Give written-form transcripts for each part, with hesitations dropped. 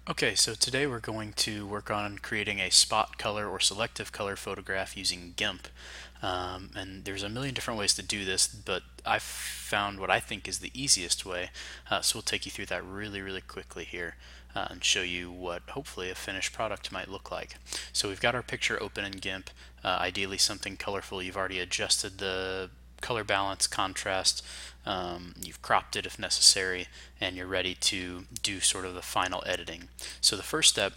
Okay, so today we're going to work on creating a spot color or selective color photograph using GIMP. And there's a million different ways to do this, but I've found what I think is the easiest way. So we'll take you through that really quickly here and show you what hopefully a finished product might look like. So we've got our picture open in GIMP, ideally something colorful. You've already adjusted the color balance, contrast, you've cropped it if necessary, and you're ready to do sort of the final editing. So the first step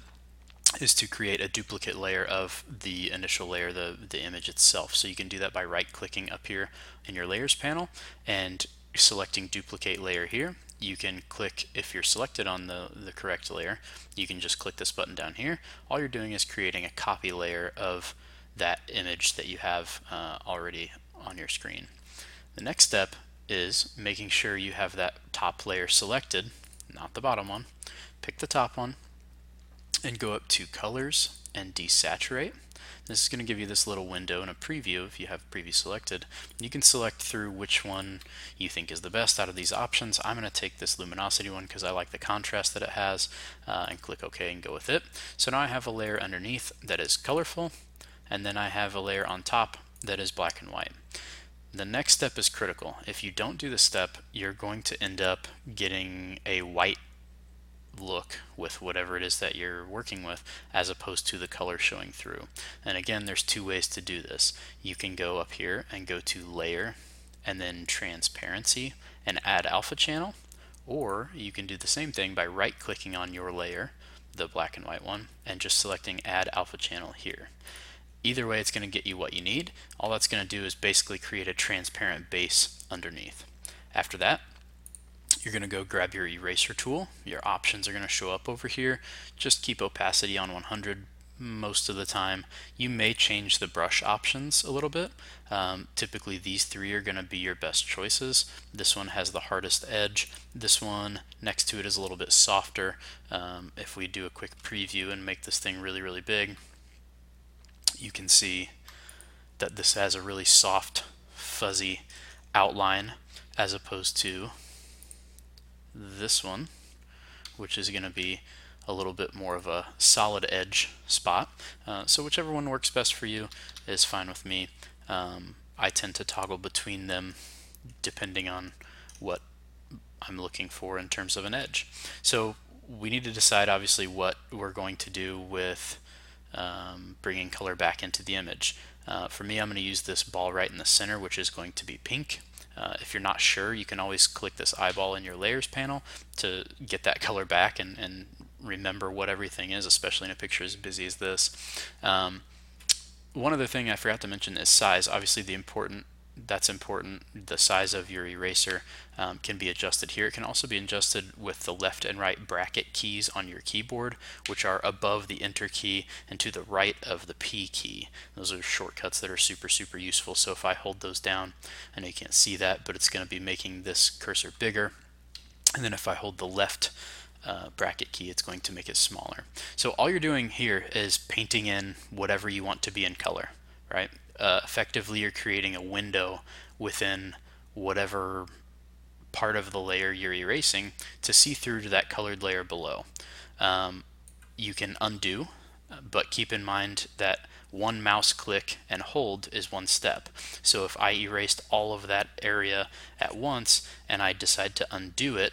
is to create a duplicate layer of the initial layer, the image itself. So you can do that by right-clicking up here in your layers panel and selecting duplicate layer here. You can click, if you're selected on the correct layer, you can just click this button down here. All you're doing is creating a copy layer of that image that you have already on your screen. The next step is making sure you have that top layer selected, not the bottom one. Pick the top one and go up to Colors and Desaturate. This is going to give you this little window and a preview if you have preview selected. You can select through which one you think is the best out of these options. I'm going to take this luminosity one because I like the contrast that it has, and click OK and go with it. So now I have a layer underneath that is colorful, and then I have a layer on top that is black and white. The next step is critical. If you don't do this step, you're going to end up getting a white look with whatever it is that you're working with, as opposed to the color showing through. And again, there's two ways to do this. You can go up here and go to Layer and then Transparency and add alpha channel, or you can do the same thing by right-clicking on your layer, the black and white one, and just selecting Add Alpha Channel here. Either way, it's going to get you what you need. All that's going to do is basically create a transparent base underneath. After that, you're going to go grab your eraser tool. Your options are going to show up over here. Just keep opacity on 100 most of the time. You may change the brush options a little bit. Typically these three are going to be your best choices. This one has the hardest edge. This one next to it is a little bit softer. If we do a quick preview and make this thing really big, you can see that this has a really soft, fuzzy outline as opposed to this one, which is going to be a little bit more of a solid edge spot. So whichever one works best for you is fine with me. I tend to toggle between them depending on what I'm looking for in terms of an edge. So we need to decide obviously what we're going to do with bringing color back into the image. For me, I'm going to use this ball right in the center, which is going to be pink. If you're not sure, you can always click this eyeball in your layers panel to get that color back and remember what everything is, especially in a picture as busy as this. One other thing I forgot to mention is size. Obviously that's important. The size of your eraser can be adjusted here. It can also be adjusted with the left and right bracket keys on your keyboard, which are above the Enter key and to the right of the P key. Those are shortcuts that are super useful. So if I hold those down, I know you can't see that, but it's going to be making this cursor bigger. And then if I hold the left bracket key, it's going to make it smaller. So all you're doing here is painting in whatever you want to be in color, right? Effectively, you're creating a window within whatever part of the layer you're erasing to see through to that colored layer below. You can undo, but keep in mind that one mouse click and hold is one step. So if I erased all of that area at once and I decide to undo it,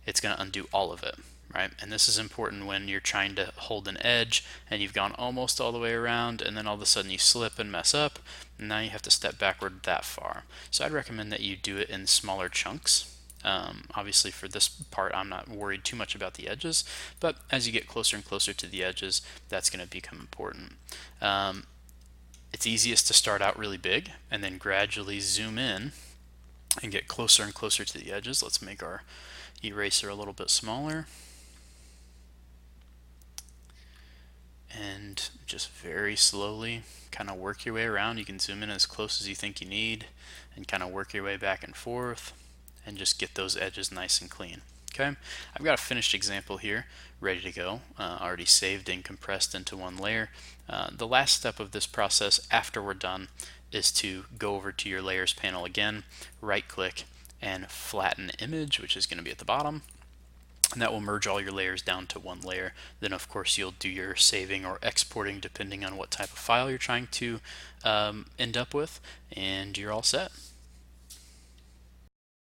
it's going to undo all of it, right? And this is important when you're trying to hold an edge and you've gone almost all the way around, and then all of a sudden you slip and mess up, and now you have to step backward that far. So I'd recommend that you do it in smaller chunks. Obviously for this part I'm not worried too much about the edges, but as you get closer and closer to the edges, that's going to become important. It's easiest to start out really big and then gradually zoom in and get closer and closer to the edges. Let's make our eraser a little bit smaller, and just very slowly kind of work your way around. You can zoom in as close as you think you need and kind of work your way back and forth and just get those edges nice and clean. Okay, I've got a finished example here ready to go, already saved and compressed into one layer. The last step of this process after we're done is to go over to your layers panel again, right click and flatten image, which is going to be at the bottom, and that will merge all your layers down to one layer. Then of course you'll do your saving or exporting depending on what type of file you're trying to end up with, and you're all set.